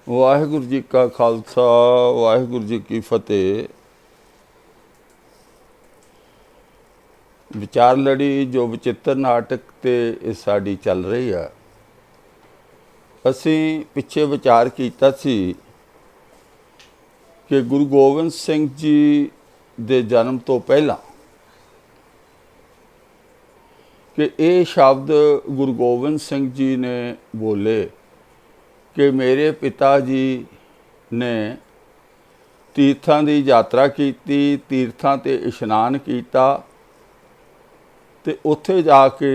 वाहिगुरू जी का खालसा वाहिगुरू जी की फतेह। विचार लड़ी जो विचित्र नाटक ते साड़ी चल रही है। असी पिछे विचार किया सी कि गुरु गोबिंद सिंह जी दे जन्म तो पहला कि ये शब्द गुरु गोबिंद सिंह जी ने बोले कि मेरे पिता जी ने तीर्थां की यात्रा की, तीर्थां ते इशनान किया ते उत्थे जाके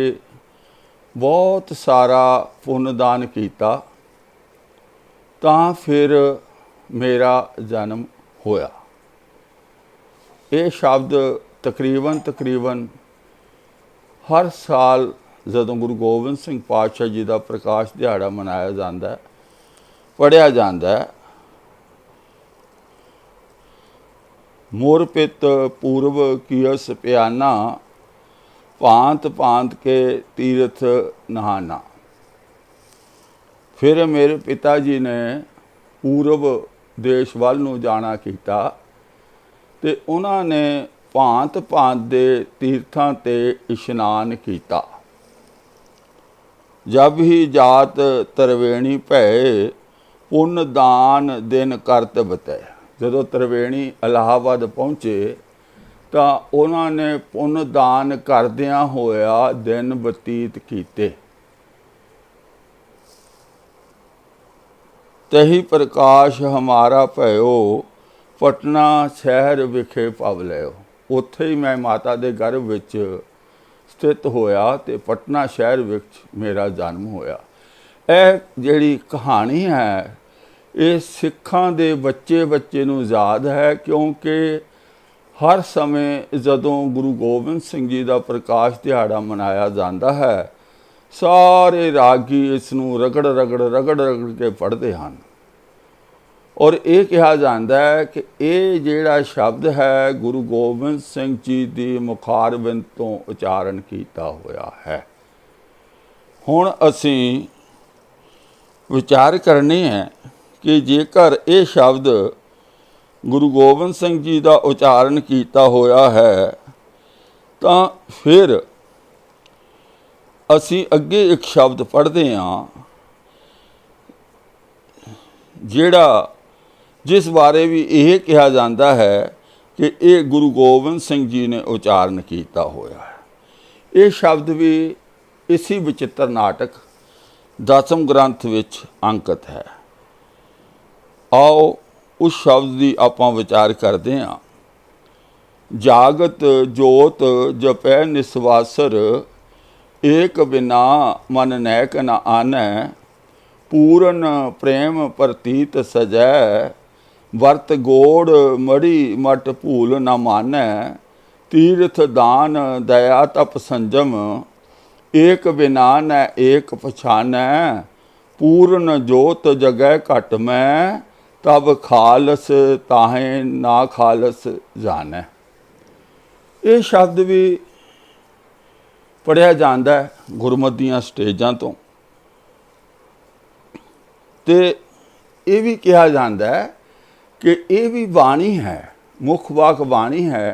बहुत सारा पुण्यदान किया तां फिर मेरा जन्म होया। ये शब्द तकरीबन हर साल जदों गुरु गोबिंद सिंह पातशाह जी का प्रकाश दिहाड़ा मनाया जाता है, पढ़िया जाता है। मोर पित पूर्व कियस प्याना भांत भांत के तीर्थ नहाना। फिर मेरे पिता जी ने पूर्व देश वाल नूं जाना किया ते उन्होंने भांत भांत दे तीर्थां ते इशनान किया। जब ही जात त्रिवेणी भय पुण्य दान दिन करत बतै। जदों त्रिवेणी इलाहाबाद पहुँचे तो उन्होंने पुण्य दान करदियां होया दिन बतीत कीते। तही प्रकाश हमारा भयो पटना शहर विखे पव लियो। उत्थे ही मैं माता दे गर्भ विच स्थित होया ते पटना शहर विच मेरा जन्म होया। यह जिहड़ी कहानी है ये सिखां दे बच्चे बच्चे नूं याद है, क्योंकि हर समय जदों गुरु गोबिंद सिंह जी का प्रकाश दिहाड़ा मनाया जाता है सारे रागी इस नूं रगड़ रगड़ के पढ़ते हैं और ये कहा जाता है कि ये जिहड़ा शब्द है गुरु गोबिंद सिंह जी की मुखारबिंद तो उचारण किया होया है। हुण असीं विचार करनी है कि जेकर ये शब्द गुरु गोबिंद सिंह जी का उचारण किया होया है तो फिर असी अगे एक शब्द पढ़ते हैं जिहड़ा जिस बारे भी यह कहा जाता है कि ये गुरु गोबिंद सिंह जी ने उचारण किया होया है। ये शब्द भी इसी विचित्र नाटक दसम ग्रंथ विच अंकित है। आओ उस शब्द की आपां विचार करते हैं। जागत जोत जपै निस्वासर एक बिना मन नैक न आनै पूरन प्रेम प्रतीत सजै वर्त गोड़ मड़ी मट भूल न मानै तीर्थ दान दया तप संजम एक बिना न एक पछानै पूर्ण जोत जगै घट मैं तब खालस ताहें ना खालस जानै। ये शब्द भी पढ़िया जाता है गुरमत दीआं स्टेजां तो ते ये भी कहा जाता है कि ये भी बाणी है, मुख वाक बाणी है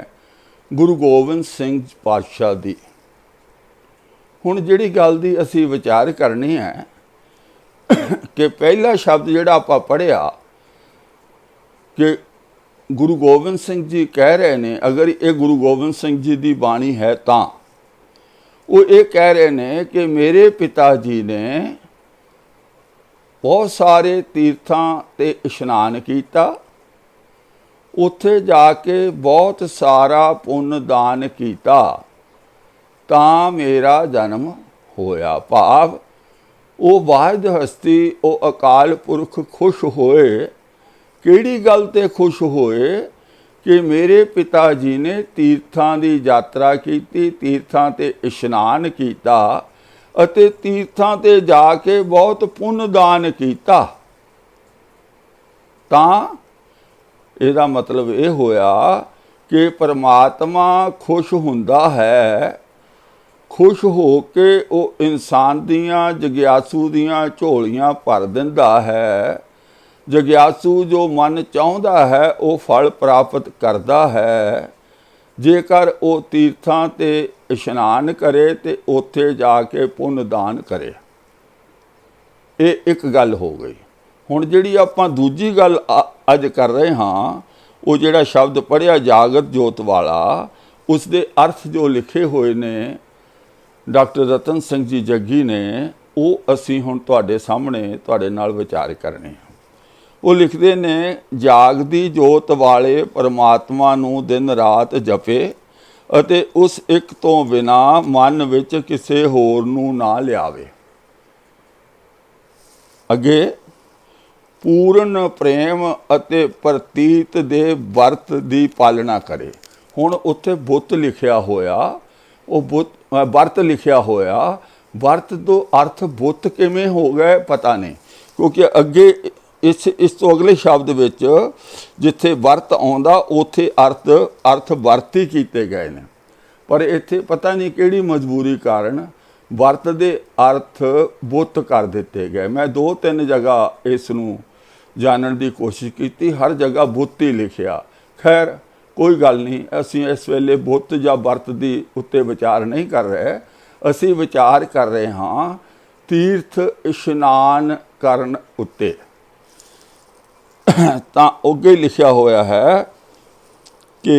गुरु गोबिंद सिंह पातशाह दी। हुण जिहड़ी गल दी असीं विचार करनी है कि पहला शब्द जिहड़ा आपां पढ़िया कि गुरु गोबिंद सिंह जी कह रहे ने, अगर ये गुरु गोबिंद सिंह जी की बाणी है तो वो ये कह रहे ने कि मेरे पिता जी ने बहुत सारे तीर्थां ते इशनान किया, उत्थे जाके बहुत सारा पुण्य दान किया तां मेरा जन्म होया। भाव वो वाहिद हस्ती वो अकाल पुरख खुश होए। किहड़ी गल ते खुश होए कि मेरे पिता जी ने तीर्थां की यात्रा की, तीर्थां ते इशनान किया अते तीर्थां ते जाके बहुत पुण्य दान किया। तां इहदा मतलब यह होया कि परमात्मा खुश हुंदा है खुश हो के वो इंसान दियां जग्यासू दियां झोलियां भर दिंदा है। जग्यासू जो मन चाहुंदा है वो फल प्राप्त करता है। जेकर वो तीर्थां ते इशनान करे तो उत्थे जाके पुण्य दान करे। ये एक गल हो गई। हुण जिहड़ी आपां दूजी गल अज कर रहे हाँ, वो जिहड़ा शब्द पढ़िया जागत जोत वाला, उसके अर्थ जो लिखे हुए ने डॉक्टर रतन सिंह जी जग्गी ने, वो असी हुण तुहाडे सामने तुहाडे नाल विचार करने। वो लिखते ने, जागदी जोत वाले परमात्मा नूं दिन रात जपे अते उस एक तो बिना मन विच किसे होर नूं ना लियावे। अगे पूर्ण प्रेम अते प्रतीत दे वर्त दी पालना करे। हुण उत्थे बुत लिखिया होया, वो बुत वर्त लिखिया होया, वर्त तो अर्थ बुत किवें हो गए पता नहीं, क्योंकि अगे इस तो अगले शब्द विच जिथे वर्त आउंदा उत्थे अर्थ वर्त ही कीते गए ने। पर इत्थे पता नहीं किहड़ी मजबूरी कारण वर्त दे अर्थ बुत कर दिते गए। मैं 2-3 जगह इसनूं जानने की कोशिश की, हर जगह बुत ही लिखिया। खैर कोई गल नहीं, असी इस वेले बुत या वर्त की उत्ते विचार नहीं कर रहे। असी विचार कर रहे हाँ तीर्थ इशनान करन उत्ते। तां अगे लिखिया होया है कि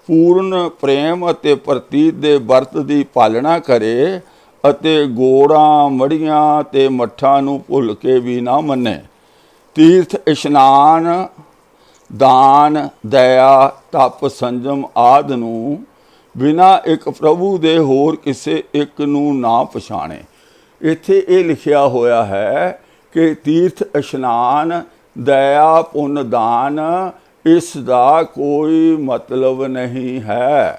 पूर्ण प्रेम अते प्रतीत दे वर्त की पालना करे अते गोड़ां मड़ियां ते मट्ठां नूं भुल के भी ना मन्ने। तीर्थ इशनान दान दया तप संजम आदि नूं बिना एक प्रभु दे होर किसे एक नूं ना पछाणे। इत्थे ये लिखिया होया है कि तीर्थ इशनान दया पुण्य दान इसका कोई मतलब नहीं है।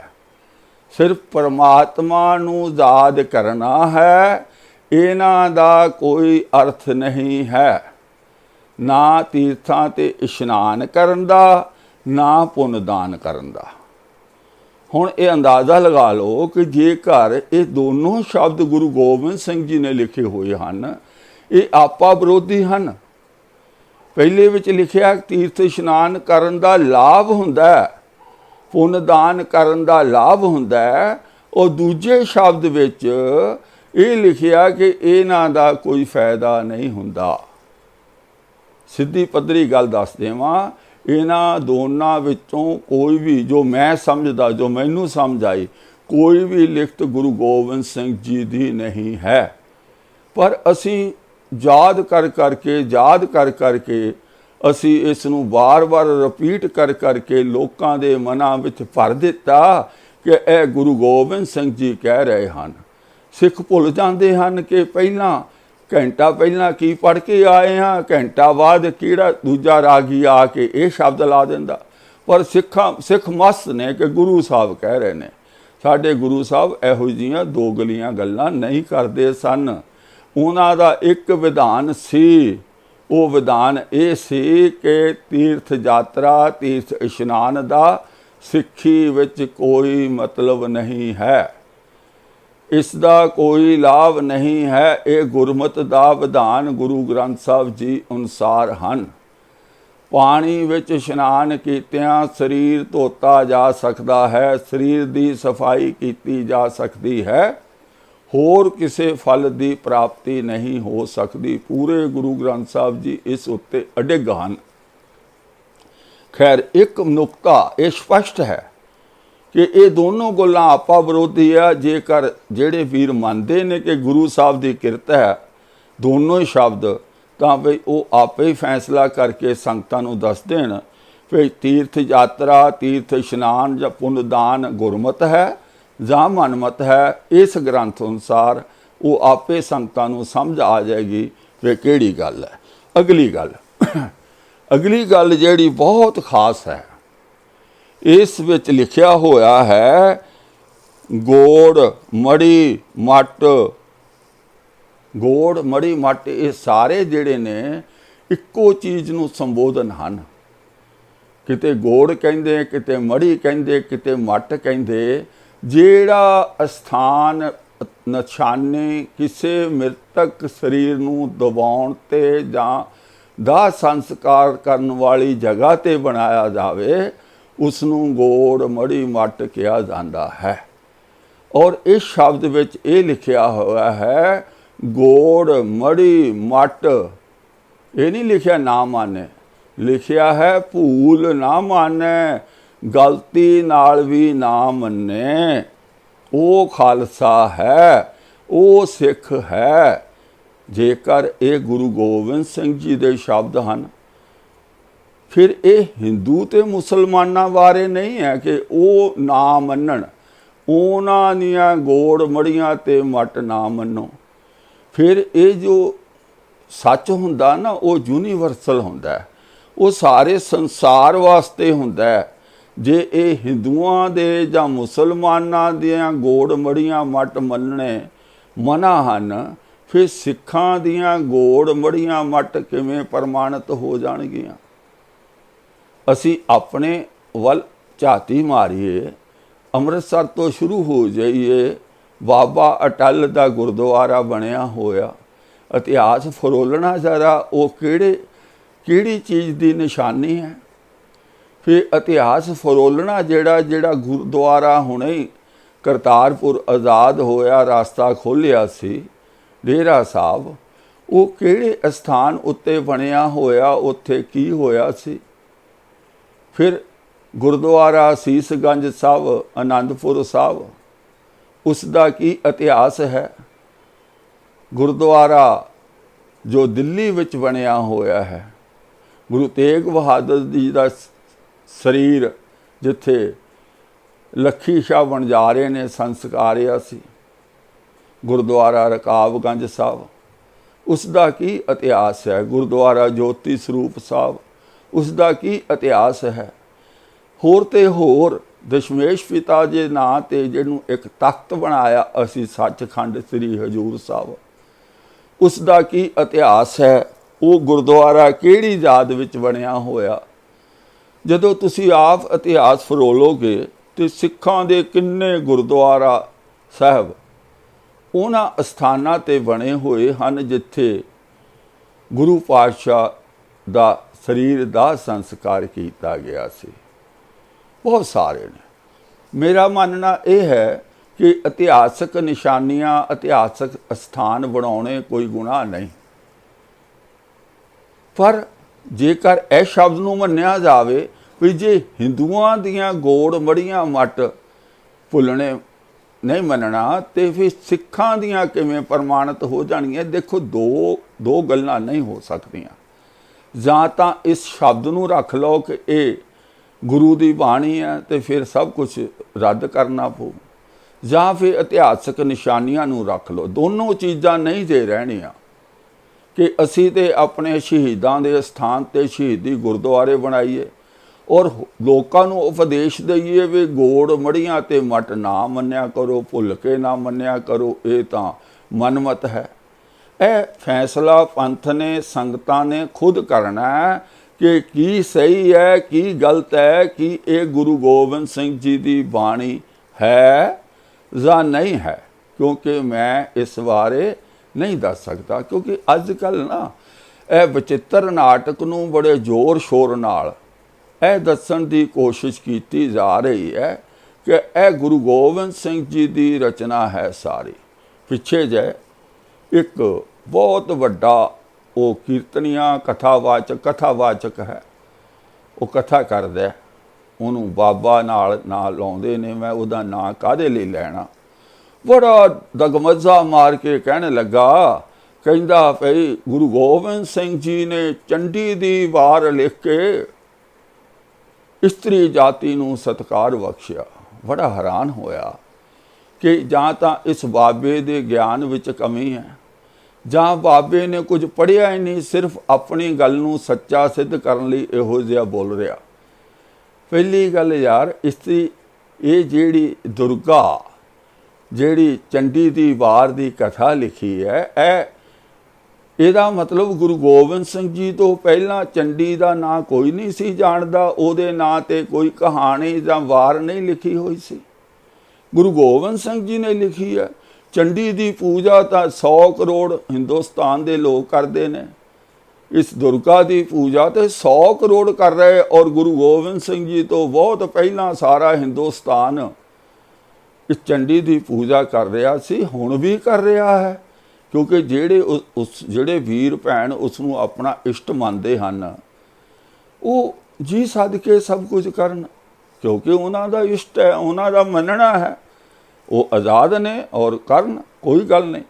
सिर्फ परमात्मा नूं याद करना है, इन्हां दा कोई अर्थ नहीं है। ना तीर्थां ते इशनान करन दा, ना पुण्य दान करन दा। हुण ये अंदाज़ा लगा लो कि जेकर ये दोनों शब्द गुरु गोबिंद सिंह जी ने लिखे हुए हैं, ये आपा विरोधी हैं। पहले विच लिखिया तीर्थ इशनान करन दा लाभ हुंदा है, पुण्य दान करन दा लाभ हुंदा है, और दूजे शब्द विच ये लिखिया कि इन्हां दा कोई फायदा नहीं हुंदा। सीधी पद्धरी गल दस देवां, इन्हां दोनों विचों कोई भी जो मैं समझदा, जो मैनू समझ आई, कोई भी लिखत गुरु गोबिंद सिंह जी दी नहीं है। पर असी याद कर करके असी इस नूं बार-बार रिपीट कर करके लोकां दे मनां विच भर दिता कि यह गुरु गोबिंद सिंह जी कह रहे हैं। सिख भुल जाते हैं कि पहला घंटा पहला की पढ़ के आए हाँ, घंटा बाद किहड़ा दूजा रागी आके ये शब्द ला दिंदा। पर सिख मस्त ने कि गुरु साहब कह रहे ने। साडे गुरु साहब इहो जिहियां दोगलियां गल्लां नहीं करते सन। उन्हां दा एक विधान सी, वो विधान ये सी कि तीर्थ यात्रा तीर्थ इशनान दा सिੱਖੀ विच कोई मतलब नहीं है, इसका कोई लाभ नहीं है। ये गुरमत दा विधान गुरु ग्रंथ साहब जी अनुसार ਹਨ। पानी विच इशनान कीतियां शरीर धोता जा सकता है, शरीर की सफाई की जा सकती है, होर किसी फल की प्राप्ति नहीं हो सकती। पूरे गुरु ग्रंथ साहब जी इस उत्ते अडिग हैं। खैर एक नुकता ये स्पष्ट है कि ये दोनों गल्लां आपा विरोधी है। जेकर जेड़े वीर मानते ने कि गुरु साहब की किरत है दोनों ही शब्द, तो बई वो आपे ही फैसला करके संगतां नूं दस देण भी तीर्थ यात्रा तीर्थ इशनान या पुण्य दान गुरमत है जां मनमत है। इस ग्रंथ अनुसार वो आपे संगतां नूं समझ आ जाएगी भी किहड़ी गल है। अगली गल जिहड़ी बहुत खास है, इस विच लिखिया होया है गोड़ मड़ी मट। गोड़ मड़ी मट ये सारे जिहड़े ने इक्को चीज़ नूं संबोधन हैं। किते गोड़ कहिंदे, किते मड़ी कहिंदे, किते मट कहिंदे, ਜਿਹੜਾ ਅਸਥਾਨ ਨਿਸ਼ਾਨੇ ਕਿਸੇ ਮ੍ਰਿਤਕ ਸਰੀਰ ਨੂੰ ਦਬਾਉਣ ਤੇ ਜਾਂ ਦਾਹ ਸੰਸਕਾਰ ਕਰਨ ਵਾਲੀ ਜਗ੍ਹਾ ਤੇ ਬਣਾਇਆ ਜਾਵੇ ਉਸ ਨੂੰ ਗੋੜ ਮੜੀ ਮੱਟ ਕਿਹਾ ਜਾਂਦਾ ਹੈ। ਔਰ ਇਸ ਸ਼ਬਦ ਵਿੱਚ ਇਹ ਲਿਖਿਆ ਹੋਇਆ ਹੈ ਗੋੜ ਮੜੀ ਮੱਟ, ਇਹ ਨਹੀਂ ਲਿਖਿਆ ਨਾ ਮਾਨੇ, ਲਿਖਿਆ ਹੈ ਭੂਲ ਨਾ ਮਾਨੇ, ਗਲਤੀ ਨਾਲ ਵੀ ਨਾ ਮੰਨੇ। ਉਹ ਖਾਲਸਾ ਹੈ, ਉਹ ਸਿੱਖ ਹੈ। ਜੇਕਰ ਇਹ ਗੁਰੂ ਗੋਬਿੰਦ ਸਿੰਘ ਜੀ ਦੇ ਸ਼ਬਦ ਹਨ ਫਿਰ ਇਹ ਹਿੰਦੂ ਤੇ ਮੁਸਲਮਾਨਾਂ ਬਾਰੇ ਨਹੀਂ ਹੈ ਕਿ ਉਹ ਨਾ ਮੰਨਣ, ਉਹਨਾਂ ਦੀਆਂ ਗੋੜ ਮੜੀਆਂ ਤੇ ਮੱਟ ਨਾ ਮੰਨੋ। ਫਿਰ ਇਹ ਜੋ ਸੱਚ ਹੁੰਦਾ ਨਾ ਉਹ ਯੂਨੀਵਰਸਲ ਹੁੰਦਾ ਹੈ, ਉਹ ਸਾਰੇ ਸੰਸਾਰ ਵਾਸਤੇ ਹੁੰਦਾ ਹੈ। ਜੇ ਇਹ ਹਿੰਦੂਆਂ ਦੇ ਜਾਂ ਮੁਸਲਮਾਨਾਂ ਦੀਆਂ ਗੋੜ ਮੜੀਆਂ ਮੱਟ ਮੰਨਣੇ ਮਨਾ ਹਨ, ਫਿਰ ਸਿੱਖਾਂ ਦੀਆਂ ਗੋੜ ਮੜੀਆਂ ਮੱਟ ਕਿਵੇਂ ਪ੍ਰਮਾਣਿਤ ਹੋ ਜਾਣਗੀਆਂ? ਅਸੀਂ ਆਪਣੇ ਵੱਲ ਝਾਤੀ ਮਾਰੀਏ, ਅੰਮ੍ਰਿਤਸਰ ਤੋਂ ਸ਼ੁਰੂ ਹੋ ਜਾਈਏ, ਬਾਬਾ ਅਟੱਲ ਦਾ ਗੁਰਦੁਆਰਾ ਬਣਿਆ ਹੋਇਆ, ਇਤਿਹਾਸ ਫਰੋਲਣਾ ਜ਼ਰਾ ਉਹ ਕਿਹੜੀ ਚੀਜ਼ ਦੀ ਨਿਸ਼ਾਨੀ ਹੈ। ਫਿਰ ਇਤਿਹਾਸ ਫਰੋਲਣਾ ਜਿਹੜਾ ਗੁਰਦੁਆਰਾ ਹੁਣੇ ਕਰਤਾਰਪੁਰ ਆਜ਼ਾਦ ਹੋਇਆ, ਰਸਤਾ ਖੋਲ੍ਹਿਆ ਸੀ ਡੇਰਾ ਸਾਹਿਬ, ਉਹ ਕਿਹੜੇ ਅਸਥਾਨ ਉੱਤੇ ਬਣਿਆ ਹੋਇਆ, ਉੱਥੇ ਕੀ ਹੋਇਆ ਸੀ। ਫਿਰ ਗੁਰਦੁਆਰਾ ਸੀਸਗੰਜ ਸਾਹਿਬ, ਆਨੰਦਪੁਰ ਸਾਹਿਬ, ਉਸ ਦਾ ਕੀ ਇਤਿਹਾਸ ਹੈ। ਗੁਰਦੁਆਰਾ ਜੋ ਦਿੱਲੀ ਵਿੱਚ ਬਣਿਆ ਹੋਇਆ ਹੈ, ਗੁਰੂ ਤੇਗ ਬਹਾਦਰ ਜੀ ਦਾ ਸਰੀਰ ਜਿੱਥੇ ਲੱਖੀ ਸ਼ਾਹ ਵਣਜਾਰੇ ਨੇ ਸੰਸਕਾਰਿਆ ਸੀ, ਗੁਰਦੁਆਰਾ ਰਕਾਬਗੰਜ ਸਾਹਿਬ, ਉਸ ਦਾ ਕੀ ਇਤਿਹਾਸ ਹੈ। ਗੁਰਦੁਆਰਾ ਜੋਤੀ ਸਰੂਪ ਸਾਹਿਬ, ਉਸ ਦਾ ਕੀ ਇਤਿਹਾਸ ਹੈ। ਹੋਰ ਤੇ ਹੋਰ ਦਸ਼ਮੇਸ਼ ਪਿਤਾ ਦੇ ਨਾਂ ਤੇ ਜਿਹਨੂੰ ਇੱਕ ਤਖਤ ਬਣਾਇਆ ਅਸੀਂ ਸੱਚਖੰਡ ਸ੍ਰੀ ਹਜ਼ੂਰ ਸਾਹਿਬ, ਉਸ ਦਾ ਕੀ ਇਤਿਹਾਸ ਹੈ। ਉਹ ਗੁਰਦੁਆਰਾ ਕਿਹੜੀ ਯਾਦ ਵਿੱਚ ਬਣਿਆ ਹੋਇਆ। ਜਦੋਂ ਤੁਸੀਂ ਆਪ ਇਤਿਹਾਸ ਫਰੋਲੋਗੇ ਤੇ ਸਿੱਖਾਂ ਦੇ ਕਿੰਨੇ ਗੁਰਦੁਆਰਾ ਸਾਹਿਬ ਉਹਨਾਂ ਅਸਥਾਨਾਂ ਤੇ ਬਣੇ ਹੋਏ ਹਨ ਜਿੱਥੇ ਗੁਰੂ ਪਾਤਸ਼ਾਹ ਦਾ ਸਰੀਰ ਦਾ ਸੰਸਕਾਰ ਕੀਤਾ ਗਿਆ ਸੀ। ਬਹੁਤ ਸਾਰੇ ਨੇ। ਮੇਰਾ ਮੰਨਣਾ ਇਹ ਹੈ ਕਿ ਇਤਿਹਾਸਕ ਨਿਸ਼ਾਨੀਆਂ, ਇਤਿਹਾਸਕ ਅਸਥਾਨ ਬਣਾਉਣੇ ਕੋਈ ਗੁਨਾਹ ਨਹੀਂ, ਪਰ ਜੇਕਰ ਇਹ ਸ਼ਬਦ ਨੂੰ ਮੰਨਿਆ ਜਾਵੇ ਵੀ ਜੇ ਹਿੰਦੂਆਂ ਦੀਆਂ ਗੋੜ ਮੜੀਆਂ ਮੱਟ ਭੁੱਲਣੇ ਨਹੀਂ ਮੰਨਣਾ ਤੇ ਫਿਰ ਸਿੱਖਾਂ ਦੀਆਂ ਕਿਵੇਂ ਪ੍ਰਮਾਣਿਤ ਹੋ ਜਾਣਗੀਆਂ। ਦੇਖੋ ਦੋ ਗੱਲਾਂ ਨਹੀਂ ਹੋ ਸਕਦੀਆਂ। ਜਾਂ ਤਾਂ ਇਸ ਸ਼ਬਦ ਨੂੰ ਰੱਖ ਲਓ ਕਿ ਇਹ ਗੁਰੂ ਦੀ ਬਾਣੀ ਹੈ ਤੇ ਫਿਰ ਸਭ ਕੁਝ ਰੱਦ ਕਰਨਾ ਪਊ, ਜਾਂ ਫਿਰ ਇਤਿਹਾਸਕ ਨਿਸ਼ਾਨੀਆਂ ਨੂੰ ਰੱਖ ਲਓ। ਦੋਨੋਂ ਚੀਜ਼ਾਂ ਨਹੀਂ ਜੇ ਰਹਿਣੀਆਂ ਕਿ ਅਸੀਂ ਤੇ ਆਪਣੇ ਸ਼ਹੀਦਾਂ ਦੇ ਸਥਾਨ ਤੇ ਸ਼ਹੀਦੀ ਗੁਰਦੁਆਰੇ ਬਣਾਈਏ ਔਰ ਲੋਕਾਂ ਨੂੰ ਉਪਦੇਸ਼ ਦਈਏ ਵੀ ਗੋੜ ਮੜੀਆਂ ਤੇ ਮੱਟ ਨਾ ਮੰਨਿਆ ਕਰੋ, ਭੁੱਲ ਕੇ ਨਾ ਮੰਨਿਆ ਕਰੋ। ਇਹ ਤਾਂ ਮਨਮਤ ਹੈ। ਇਹ ਫੈਸਲਾ ਪੰਥ ਨੇ, ਸੰਗਤਾਂ ਨੇ ਖੁਦ ਕਰਨਾ ਹੈ ਕਿ ਕੀ ਸਹੀ ਹੈ, ਕੀ ਗਲਤ ਹੈ, ਕਿ ਇਹ ਗੁਰੂ ਗੋਬਿੰਦ ਸਿੰਘ ਜੀ ਦੀ ਬਾਣੀ ਹੈ ਜਾਂ ਨਹੀਂ ਹੈ। ਕਿਉਂਕਿ ਮੈਂ ਇਸ ਬਾਰੇ ਨਹੀਂ ਦੱਸ ਸਕਦਾ, ਕਿਉਂਕਿ ਅੱਜ ਕੱਲ੍ਹ ਨਾ ਇਹ ਬਚਿੱਤਰ ਨਾਟਕ ਨੂੰ ਬੜੇ ਜ਼ੋਰ ਸ਼ੋਰ ਨਾਲ ਇਹ ਦੱਸਣ ਦੀ ਕੋਸ਼ਿਸ਼ ਕੀਤੀ ਜਾ ਰਹੀ ਹੈ ਕਿ ਇਹ ਗੁਰੂ ਗੋਬਿੰਦ ਸਿੰਘ ਜੀ ਦੀ ਰਚਨਾ ਹੈ ਸਾਰੀ। ਪਿੱਛੇ ਜੇ ਇੱਕ ਬਹੁਤ ਵੱਡਾ ਉਹ ਕੀਰਤਨੀਆ ਕਥਾਵਾਚਕ ਹੈ, ਉਹ ਕਥਾ ਕਰਦਾ, ਉਹਨੂੰ ਬਾਬਾ ਨਾਲ ਲਾਉਂਦੇ ਨੇ, ਮੈਂ ਉਹਦਾ ਨਾਂ ਕਾਹਦੇ ਲਈ ਲੈਣਾ। ਬੜਾ ਦਗਮਜ਼ਾ ਮਾਰ ਕੇ ਕਹਿਣ ਲੱਗਾ, ਕਹਿੰਦਾ ਭਈ ਗੁਰੂ ਗੋਬਿੰਦ ਸਿੰਘ ਜੀ ਨੇ ਚੰਡੀ ਦੀ ਵਾਰ ਲਿਖ ਕੇ ਇਸਤਰੀ ਜਾਤੀ ਨੂੰ ਸਤਿਕਾਰ ਬਖਸ਼ਿਆ। ਬੜਾ ਹੈਰਾਨ ਹੋਇਆ ਕਿ ਜਾਂ ਤਾਂ ਇਸ ਬਾਬੇ ਦੇ ਗਿਆਨ ਵਿੱਚ ਕਮੀ ਹੈ ਜਾਂ ਬਾਬੇ ਨੇ ਕੁਝ ਪੜ੍ਹਿਆ ਹੀ ਨਹੀਂ, ਸਿਰਫ ਆਪਣੀ ਗੱਲ ਨੂੰ ਸੱਚਾ ਸਿੱਧ ਕਰਨ ਲਈ ਇਹੋ ਜਿਹਾ ਬੋਲ ਰਿਹਾ। ਪਹਿਲੀ ਗੱਲ ਯਾਰ, ਇਸਤਰੀ ਇਹ ਜਿਹੜੀ ਦੁਰਗਾ ਜਿਹੜੀ ਚੰਡੀ ਦੀ ਵਾਰ ਦੀ ਕਥਾ ਲਿਖੀ ਹੈ, ਇਹਦਾ ਮਤਲਬ ਗੁਰੂ ਗੋਬਿੰਦ ਸਿੰਘ ਜੀ ਤੋਂ ਪਹਿਲਾਂ ਚੰਡੀ ਦਾ ਨਾਂ ਕੋਈ ਨਹੀਂ ਸੀ ਜਾਣਦਾ, ਉਹਦੇ ਨਾਂ ਤੇ ਕੋਈ ਕਹਾਣੀ ਜਾਂ ਵਾਰ ਨਹੀਂ ਲਿਖੀ ਹੋਈ ਸੀ। गुरु गोबिंद सिंह जी ने लिखी है। चंडी की पूजा तो 100 करोड़ हिंदुस्तान के लोग करते हैं, इस दुर्गा की पूजा तो 100 करोड़ कर रहे, और गुरु गोबिंद सिंह जी तो बहुत पहला सारा हिंदुस्तान इस चंडी की पूजा कर रहा सी, हुण भी कर रहा है। क्योंकि ਜਿਹੜੇ वीर भैन उसनों अपना इष्ट मानते हैं वो जी सद के सब कुछ करन, क्योंकि उन्होंने इष्ट है, उन्होंने मनना है, वो आज़ाद ने और करन, कोई गल नहीं।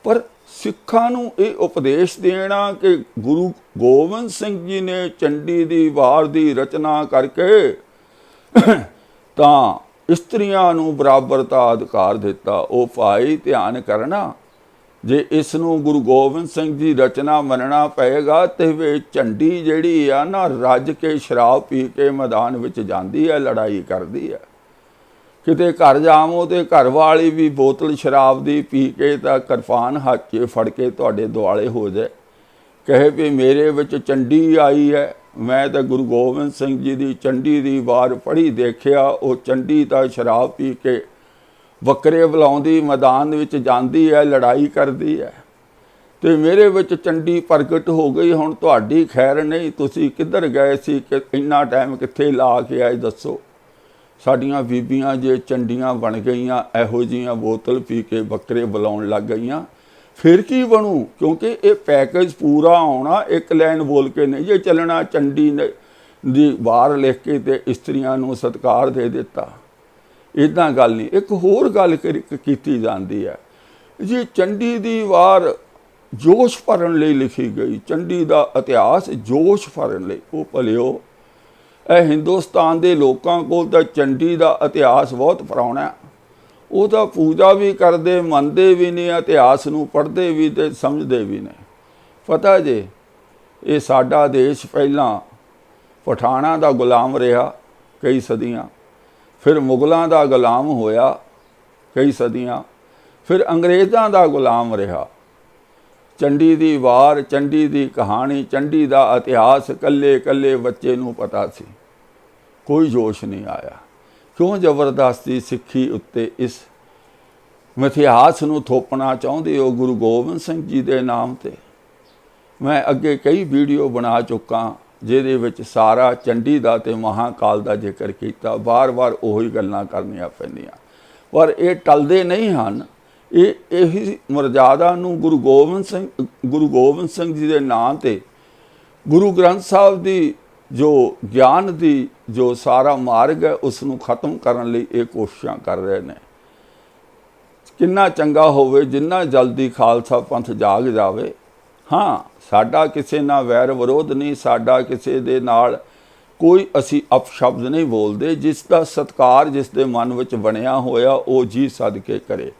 पर सिखां नूं ये उपदेश देना कि गुरु गोबिंद सिंह जी ने चंडी दी वार दी रचना करके तां इस्त्रियां नूं बराबरता अधिकार दिता, वो भाई ध्यान करना। जे इस नूं गुरु गोबिंद सिंह जी रचना मनना पएगा तो वे झंडी जिहड़ी आ ना रज के शराब पी के मैदान विच जांदी है, लड़ाई करदी है। किते घर जावो तो घर वाली भी बोतल शराब दी पी के तां किरपान हत्थ 'च फड़ के तुहाडे दुआले हो जाए, कहे भी मेरे विच चंडी आई है। मैं तो गुरु गोबिंद सिंह जी की चंडी की वार पढ़ी देखिया, वो चंडी तां शराब पी के बकरे बुलाउंदी मैदान विच जांदी है, लड़ाई करदी है, तो मेरे विच चंडी प्रगट हो गई। हुण तुहाडी खैर नहीं, तुसीं किधर गए सी कि इन्ना टाइम कित्थे ला के आए, दसो। साडियां बीबियां जे चंडियां बन गईयां, इहो जिहियां बोतल पी के बकरे बुलाउण लग गईयां, फिर की बनू? क्योंकि ये पैकेज पूरा आउणा, एक लाइन बोल के नहीं जे चलना। चंडी ने दी वार लिख के ते इस्त्रियां नूं सत्कार दे दिता, इदां गल नहीं। एक होर गल कीती जांदी है जी, चंडी दी वार जोश भरन लई लिखी गई, चंडी दा इतिहास जोश भरन लई। वो भलिओ हिंदुस्तान के लोगों को तो चंडी का इतिहास बहुत पुराना, वो तो पूजा भी करते, मनते भी नहीं, इतिहास नूं पढ़ते भी तो समझते भी नहीं। पता जे ये साडा देश पहला पठाणा का गुलाम रहा कई सदियां, फिर मुगलों का गुलाम होया कई सदियां, फिर अंग्रेज़ों का गुलाम रहा। चंडी की वार, चंडी की कहानी, चंडी का इतिहास कल्ले कल्ले बच्चे नूं पता सी, कोई जोश नहीं आया। क्यों जबरदस्ती सिक्खी उत्ते इस मिथिहास नूं थोपना चाहुंदे हो गुरु गोबिंद सिंह जी के नाम ते? मैं अगे कई वीडियो बना चुका जिहदे विच सारा चंडी दा ते महाकाल दा जिक्र किया, बार बार उही गल्लां करनियां पैंदियां, पर ये टलदे नहीं हन। यही मर्यादा नूं गुरु गोबिंद सिंह जी के नाम ते गुरु ग्रंथ साहब की जो ज्ञान की जो सारा मार्ग है उसनूं खत्म करने लई ये कोशिशां कर रहे हैं। किन्ना चंगा होवे जिन्ना जल्दी खालसा पंथ जाग जावे। हाँ, साडा किसी नाल वैर विरोध नहीं, साडा किसी दे नाल कोई असी अपशब्द नहीं बोलते। जिसका सत्कार जिसके मन विच बनिया होया वो जी सद के करे।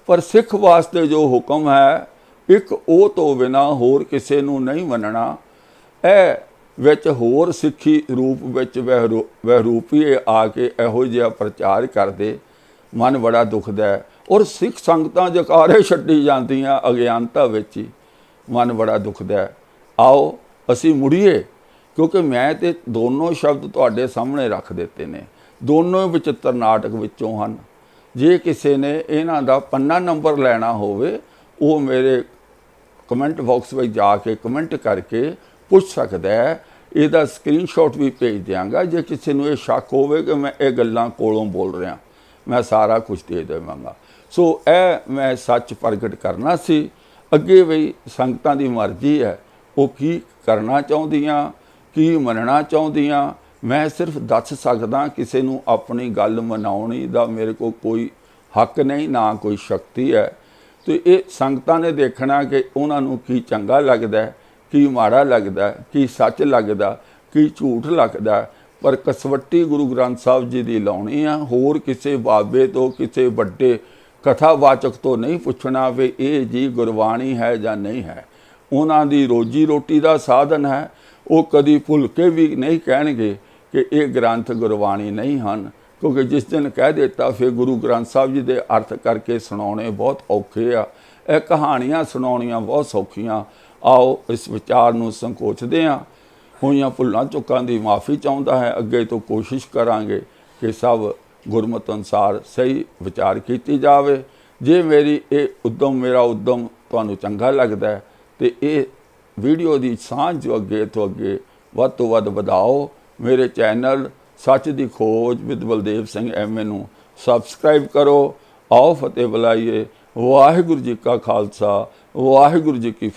पर सिख वास्ते जो हुक्म है, एक वो तो बिना होर किसी नूं नहीं मनना। ए विच होर सिक्खी रूप विच वहरूपी आके इहो जिहा प्रचार करते, मन बड़ा दुखदा है। और सिख संगतां जकारे छड्डी जांदियां अज्ञानता विच ही, मन बड़ा दुखदा है। आओ असी मुड़ीए, क्योंकि मैं तो दोनों शब्द तुहाडे सामने रख दिते ने, दोनों विचित्र नाटक विचों हन। जे किसी ने इन्हां दा पन्ना नंबर लैना होवे, वो मेरे कमेंट बॉक्स में जाके कमेंट करके पुछ सकता है। इसका स्क्रीनशॉट भी भेज देंगा। जे किसी को शक होवे कि मैं ये गल्लां कोलों बोल रहा, मैं सारा कुछ दे देवांगा। सो मैं सच प्रगट करना सी। अगे भी संगतां दी मर्जी है, वो की करना चाहुंदियां, की मनना चाहुंदियां। मैं सिर्फ दस सकदा, किसी नूं अपनी गल मनाउणी दा मेरे को कोई हक नहीं, ना कोई शक्ति है। तो ये संगतां ने देखना कि उन्हां नूं की चंगा लगदा है, की माड़ा लगदा है, की सच लगदा, की झूठ लगदा। पर कसवट्टी गुरु ग्रंथ साहब जी की लाउणी आ, होर किसी बाबे तो किसी वड्डे कथावाचक तो नहीं पूछना भी ये जी गुरबाणी है या नहीं है। उन्हां दी रोजी रोटी का साधन है। वो कदी भुल के भी नहीं कहणगे कि ये ग्रंथ गुरबाणी नहीं हैं, क्योंकि जिस दिन कह देता फिर गुरु ग्रंथ साहब जी के अर्थ करके सुनाने बहुत औखे आ। यह कहानियां सुनाउणियां बहुत सौखियां। आओ इस विचार नूं संकोचदे हां। होईयां भुल्लां चुकां दी माफ़ी चाहुंदा है। अगे तो कोशिश करांगे कि सब ਗੁਰਮਤਿ ਅਨੁਸਾਰ ਸਹੀ ਵਿਚਾਰ ਕੀਤੀ ਜਾਵੇ। ਜੇ ਮੇਰੀ ਇਹ ਉਦਮ ਮੇਰਾ ਉਦਮ ਤੁਹਾਨੂੰ ਚੰਗਾ ਲੱਗਦਾ ਹੈ ਤੇ ਇਹ ਵੀਡੀਓ ਦੀ ਸਾਂਝ ਜੋ ਅੱਗੇ ਤੋਂ ਅੱਗੇ ਵੱਧ ਤੋਂ ਵੱਧ ਵਧਾਓ। ਮੇਰੇ ਚੈਨਲ ਸੱਚ ਦੀ ਖੋਜ ਵਿਦ ਬਲਦੇਵ ਸਿੰਘ MA ਨੂੰ ਸਬਸਕ੍ਰਾਈਬ ਕਰੋ। ਆਓ ਫਤਿਹ ਬੁਲਾਈਏ। ਵਾਹਿਗੁਰੂ ਜੀ ਕਾ ਖਾਲਸਾ, ਵਾਹਿਗੁਰੂ ਜੀ ਕੀ